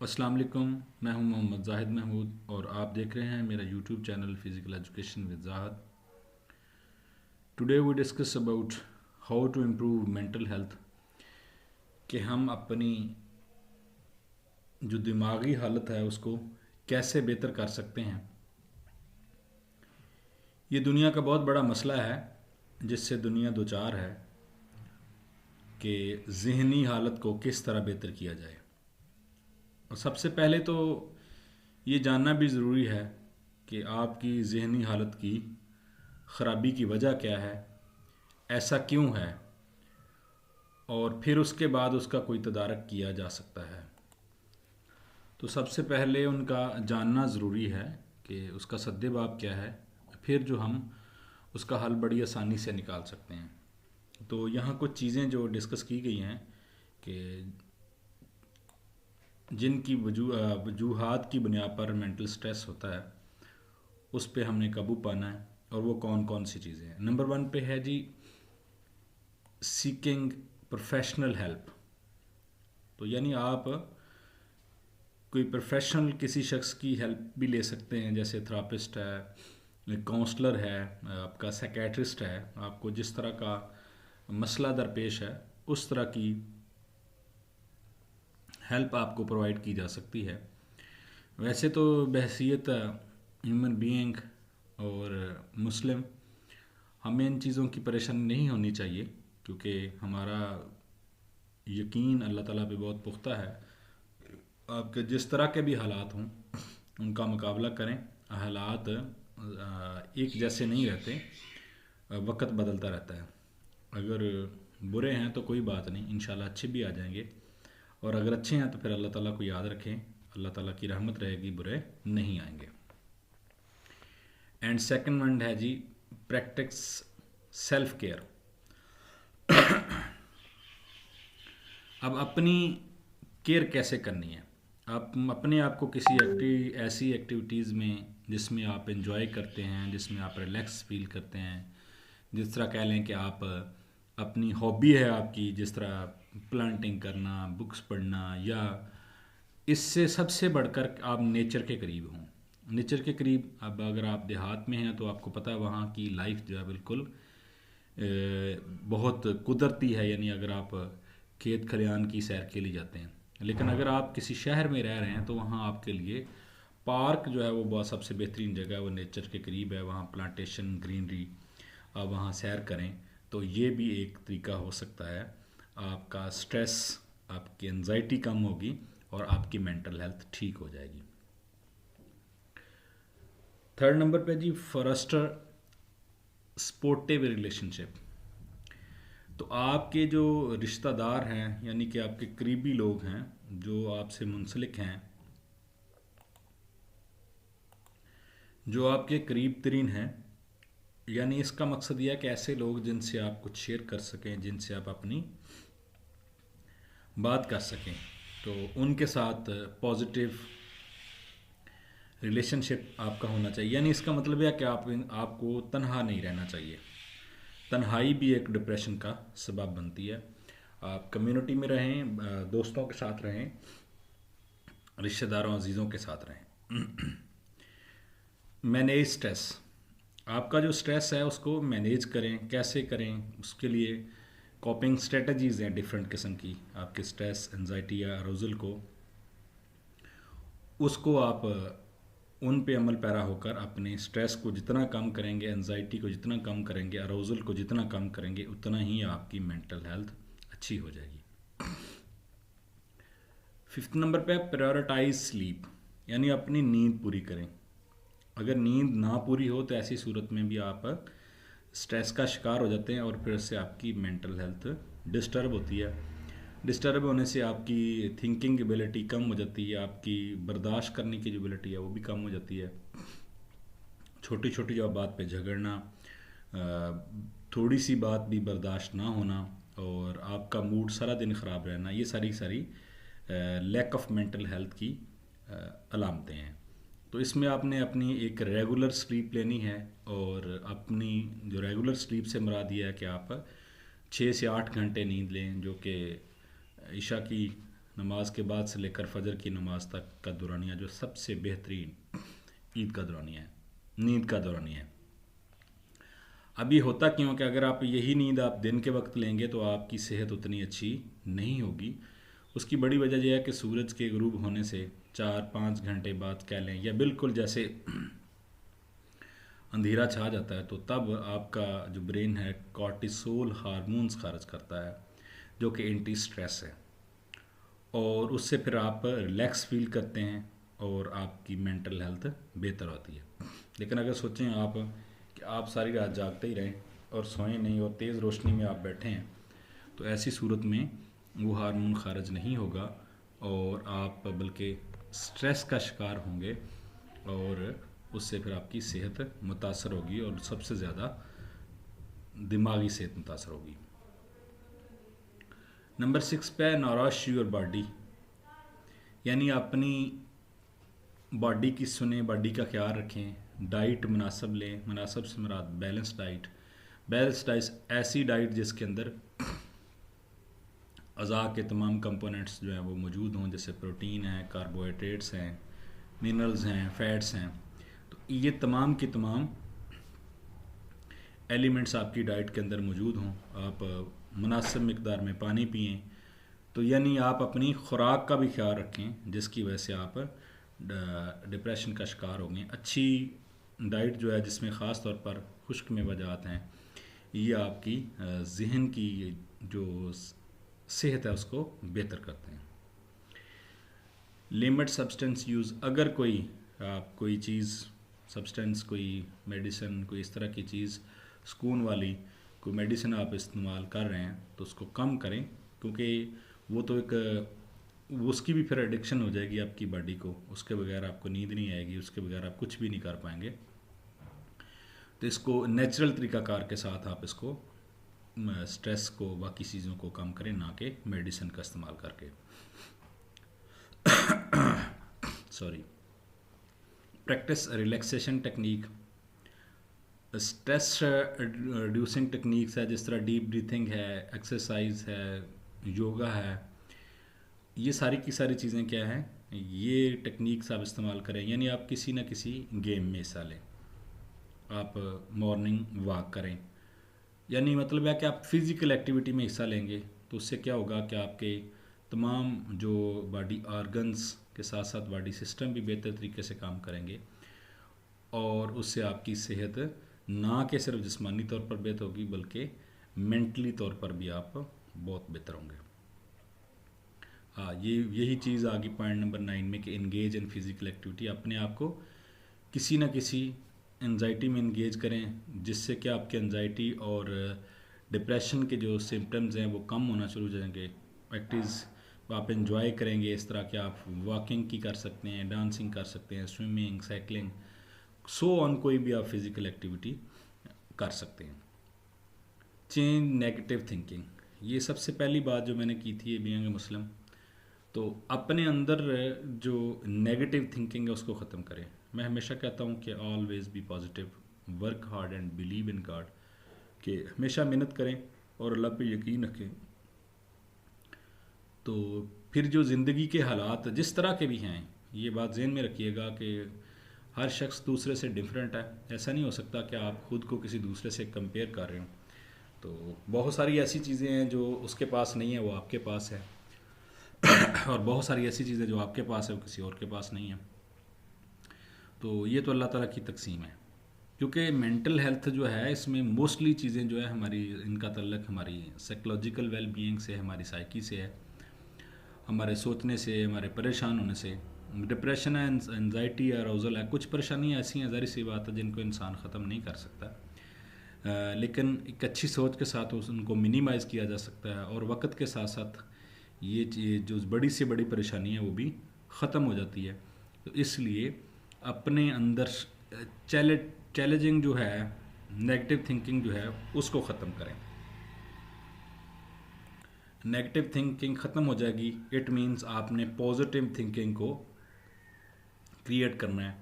अस्सलाम वालेकुम। मैं हूं मोहम्मद जाहिद महमूद और आप देख रहे हैं मेरा YouTube channel physical education with Zahid. Today we discuss about how to improve mental health, कि हम अपनी जो दिमागी हालत है उसको कैसे बेहतर कर सकते हैं। ये दुनिया का बहुत बड़ा मसला है जिससे दुनिया दो चार है कि ज़हनी हालत को किस तरह बेहतर किया जाए। और सबसे पहले तो ये जानना भी ज़रूरी है कि आपकी ज़हनी हालत की ख़राबी की वजह क्या है, ऐसा क्यों है, और फिर उसके बाद उसका कोई तदारक किया जा सकता है। तो सबसे पहले उनका जानना ज़रूरी है कि उसका सद्देबाब क्या है, फिर जो हम उसका हल बड़ी आसानी से निकाल सकते हैं। तो यहाँ कुछ चीज़ें जो डिस्कस की गई हैं कि जिनकी वजूहात की बुनियाद पर मेंटल स्ट्रेस होता है, उस पे हमने काबू पाना है। और वो कौन कौन सी चीज़ें हैं। नंबर वन पे है जी, सीकिंग प्रोफेशनल हेल्प। तो यानी आप कोई प्रोफेशनल किसी शख्स की हेल्प भी ले सकते हैं, जैसे थेरापिस्ट है, काउंसलर है, आपका साइकेट्रिस्ट है। आपको जिस तरह का मसला दरपेश है उस तरह की हेल्प आपको प्रोवाइड की जा सकती है। वैसे तो बहसीत ह्यूमन बीइंग और मुस्लिम हमें इन चीज़ों की परेशानी नहीं होनी चाहिए, क्योंकि हमारा यकीन अल्लाह ताला पे बहुत पुख्ता है। आपके जिस तरह के भी हालात हों उनका मुकाबला करें। हालात एक जैसे नहीं रहते, वक्त बदलता रहता है। अगर बुरे हैं तो कोई बात नहीं, इंशाल्लाह अच्छे भी आ जाएंगे। और अगर अच्छे हैं तो फिर अल्लाह ताला को याद रखें, अल्लाह ताला की रहमत रहेगी, बुरे नहीं आएंगे। एंड सेकंड वन है जी, प्रैक्टिस सेल्फ केयर। अब अपनी केयर कैसे करनी है। आप अपने आप को किसी ऐसी एक्टिविटीज़ में जिसमें आप इंजॉय करते हैं, जिसमें आप रिलैक्स फील करते हैं, जिस तरह कह लें कि आप अपनी हॉबी है आपकी, जिस तरह प्लांटिंग करना, बुक्स पढ़ना, या इससे सबसे बढ़कर आप नेचर के करीब हों। नेचर के करीब, अब अगर आप देहात में हैं तो आपको पता है वहाँ की लाइफ जो है बिल्कुल बहुत कुदरती है, यानी अगर आप खेत खलिहान की सैर के लिए जाते हैं। लेकिन अगर आप किसी शहर में रह रहे हैं तो वहाँ आपके लिए पार्क जो है वो बहुत सबसे बेहतरीन जगह है, वो नेचर के करीब है, वहाँ प्लांटेशन, ग्रीनरी, आप वहाँ सैर करें। तो ये भी एक तरीका हो सकता है। आपका स्ट्रेस, आपकी एनजाइटी कम होगी और आपकी मेंटल हेल्थ ठीक हो जाएगी। थर्ड नंबर पे जी, फॉरेस्टर स्पोर्टिव रिलेशनशिप। तो आपके जो रिश्तेदार हैं, यानी कि आपके करीबी लोग हैं जो आपसे मुंसलिक हैं, जो आपके करीब तरीन हैं, यानी इसका मकसद यह है कि ऐसे लोग जिनसे आप कुछ शेयर कर सकें, जिनसे आप अपनी बात कर सकें, तो उनके साथ पॉजिटिव रिलेशनशिप आपका होना चाहिए। यानी इसका मतलब यह कि आपको तन्हा नहीं रहना चाहिए। तन्हाई भी एक डिप्रेशन का सबब बनती है। आप कम्युनिटी में रहें, दोस्तों के साथ रहें, रिश्तेदारों अजीज़ों के साथ रहें। Manage stress. आपका जो स्ट्रेस है उसको मैनेज करें। कैसे करें, उसके लिए कॉपिंग स्ट्रेटजीज़ हैं डिफरेंट किस्म की। आपके स्ट्रेस, एनजाइटी या अरोजल को, उसको आप उन पे अमल पैरा होकर अपने स्ट्रेस को जितना कम करेंगे, एनजाइटी को जितना कम करेंगे, अरोजल को जितना कम करेंगे, उतना ही आपकी मेंटल हेल्थ अच्छी हो जाएगी। फिफ्थ नंबर पे प्रायोरिटाइज स्लीप, यानी अपनी नींद पूरी करें। अगर नींद ना पूरी हो तो ऐसी सूरत में भी आप स्ट्रेस का शिकार हो जाते हैं और फिर से आपकी मेंटल हेल्थ डिस्टर्ब होती है। डिस्टर्ब होने से आपकी थिंकिंग एबिलिटी कम हो जाती है, आपकी बर्दाश्त करने की जो एबिलिटी है वो भी कम हो जाती है। छोटी छोटी जो बात पे झगड़ना, थोड़ी सी बात भी बर्दाश्त ना होना, और आपका मूड सारा दिन ख़राब रहना, ये सारी सारी लैक ऑफ मेंटल हेल्थ की अलामतें हैं। तो इसमें आपने अपनी एक रेगुलर स्लीप लेनी है। और अपनी जो रेगुलर स्लीप से मुराद ये है कि आप 6 से 8 घंटे नींद लें, जो कि ईशा की नमाज के बाद से लेकर फजर की नमाज तक का दौरानिया जो सबसे बेहतरीन ईद का दौरानिया है, नींद का दौरानिया है। अब ये होता क्यों कि अगर आप यही नींद आप दिन के वक्त लेंगे तो आपकी सेहत उतनी अच्छी नहीं होगी। उसकी बड़ी वजह यह है कि सूरज के गुरूब होने से 4-5 घंटे बाद कह लें, या बिल्कुल जैसे अंधेरा छा जाता है, तो तब आपका जो ब्रेन है कॉर्टिसोल हार्मोन्स खारिज करता है जो कि एंटी स्ट्रेस है, और उससे फिर आप रिलैक्स फील करते हैं और आपकी मेंटल हेल्थ बेहतर होती है। लेकिन अगर सोचें आप कि आप सारी रात जागते ही रहें और सोएं नहीं और तेज़ रोशनी में आप बैठे हैं, तो ऐसी सूरत में वो हार्मोन खारिज नहीं होगा और आप बल्कि स्ट्रेस का शिकार होंगे, और उससे फिर आपकी सेहत मुतासर होगी और सबसे ज़्यादा दिमागी सेहत मुतासर होगी। नंबर 6 पे नॉरिश योर बॉडी, यानी अपनी बॉडी की सुने, बॉडी का ख्याल रखें, डाइट मुनासब लें। मुनासब से मुराद बैलेंस डाइट। बैलेंस डाइट ऐसी डाइट जिसके अंदर अज़ा के तमाम कंपोनेंट्स जो हैं वो मौजूद हों, जैसे प्रोटीन है, कार्बोहाइड्रेट्स हैं, मिनरल्स हैं, फैट्स हैं। तो ये तमाम की तमाम एलिमेंट्स आपकी डाइट के अंदर मौजूद हों। आप मुनासिब मिकदार में पानी पिएं। तो यानी आप अपनी खुराक का भी ख्याल रखें जिसकी वजह से आप डिप्रेशन का शिकार होंगे। अच्छी डाइट जो है जिसमें ख़ास तौर पर खुश्क मेवाजात हैं, ये आपकी ज़हन की जो सेहत है उसको बेहतर करते हैं। लिमिट सब्सटेंस यूज़, अगर कोई चीज़ सब्सटेंस, कोई मेडिसिन, कोई इस तरह की चीज़ सुकून वाली कोई मेडिसिन आप इस्तेमाल कर रहे हैं तो उसको कम करें, क्योंकि वो तो उसकी भी फिर एडिक्शन हो जाएगी आपकी बॉडी को। उसके बगैर आपको नींद नहीं आएगी, उसके बगैर आप कुछ भी नहीं कर पाएंगे। तो इसको नेचुरल तरीक़ाकार के साथ आप इसको स्ट्रेस को, बाकी चीज़ों को कम करें, ना कि मेडिसिन का इस्तेमाल करके। Sorry. Practice relaxation technique, stress reducing techniques है, जिस तरह डीप ब्रीथिंग है, एक्सरसाइज है, योगा है। ये सारी की सारी चीज़ें क्या हैं, ये टेक्निक्स आप इस्तेमाल करें। यानी आप किसी न किसी गेम में हिस्सा लें, आप मॉर्निंग वॉक करें, यानी मतलब है कि आप फिज़िकल एक्टिविटी में हिस्सा लेंगे तो उससे क्या होगा कि आपके तमाम जो बॉडी ऑर्गन्स के साथ साथ बॉडी सिस्टम भी बेहतर तरीके से काम करेंगे, और उससे आपकी सेहत ना कि सिर्फ जिस्मानी तौर पर बेहतर होगी बल्कि मेंटली तौर पर भी आप बहुत बेहतर होंगे। हाँ, यही चीज़ आ गई पॉइंट नंबर 9 में कि इंगेज इन फिज़िकल एक्टिविटी। अपने आप को किसी न किसी एंजाइटी में इंगेज करें, जिससे कि आपकी एंजाइटी और डिप्रेशन के जो सिम्टम्स हैं वो कम होना शुरू हो जाएंगे। एक्टिविटीज़ आप इंजॉय करेंगे, इस तरह के आप वॉकिंग की कर सकते हैं, डांसिंग कर सकते हैं, स्विमिंग, साइकिलिंग, सो ऑन, कोई भी आप फिज़िकल एक्टिविटी कर सकते हैं। चेंज नेगेटिव थिंकिंग, ये सबसे पहली बात जो मैंने की थी बीइंग ए मुस्लिम। तो अपने अंदर जो नेगेटिव थिंकिंग है उसको ख़त्म करें। मैं हमेशा कहता हूँ कि always B positive, work hard and believe in God, कि हमेशा मेहनत करें और अल्लाह पे यकीन रखें। तो फिर जो ज़िंदगी के हालात जिस तरह के भी हैं, ये बात ज़हन में रखिएगा कि हर शख्स दूसरे से डिफरेंट है। ऐसा नहीं हो सकता कि आप ख़ुद को किसी दूसरे से कंपेयर कर रहे हो। तो बहुत सारी ऐसी चीज़ें हैं जो उसके पास नहीं है वो आपके पास है, और बहुत सारी ऐसी चीज़ें जो आपके पास है वो किसी और के पास नहीं है। तो ये तो अल्लाह ताला की तकसीम है, क्योंकि मेंटल हेल्थ जो है इसमें मोस्टली चीज़ें जो है हमारी, इनका तल्लक हमारी साइकोलॉजिकल वेल बीइंग से, हमारी साइकी से है, हमारे सोचने से, हमारे परेशान होने से। डिप्रेशन है, एंजाइटी है, अराउजल है, कुछ परेशानियाँ ऐसी हैं, ज़ाहिर सी बात है, जिनको इंसान ख़त्म नहीं कर सकता, लेकिन एक अच्छी सोच के साथ उनको मिनिमाइज़ किया जा सकता है, और वक्त के साथ साथ ये जो बड़ी से बड़ी परेशानी है वो भी ख़त्म हो जाती है। तो इसलिए अपने अंदर चैलेंजिंग जो है, नेगेटिव थिंकिंग जो है उसको ख़त्म करें। नेगेटिव थिंकिंग ख़त्म हो जाएगी, इट मीन्स आपने पॉजिटिव थिंकिंग को क्रिएट करना है।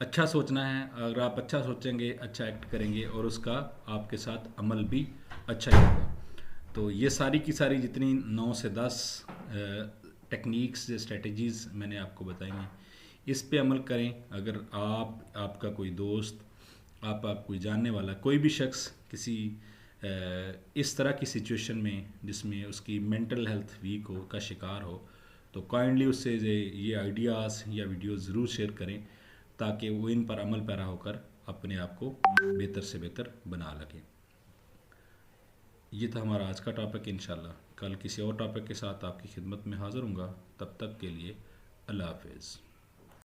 अच्छा सोचना है। अगर आप अच्छा सोचेंगे, अच्छा एक्ट करेंगे, और उसका आपके साथ अमल भी अच्छा ही होगा। तो ये सारी की सारी जितनी 9 से 10 टेक्निक्स जो स्ट्रेटजीज़ मैंने आपको बताई हैं, इस पे अमल करें। अगर आपका कोई दोस्त, आप कोई जानने वाला, कोई भी शख्स किसी इस तरह की सिचुएशन में जिसमें उसकी मेंटल हेल्थ वीक हो का शिकार हो, तो काइंडली उससे ये आइडियाज़ या वीडियो ज़रूर शेयर करें, ताकि वो इन पर अमल पैरा होकर अपने आप को बेहतर से बेहतर बना लगे। ये था हमारा आज का टॉपिक। इंशाल्लाह कल किसी और टॉपिक के साथ आपकी खिदमत में हाज़िर हूँगा। तब तक के लिए अल्लाह हाफिज़।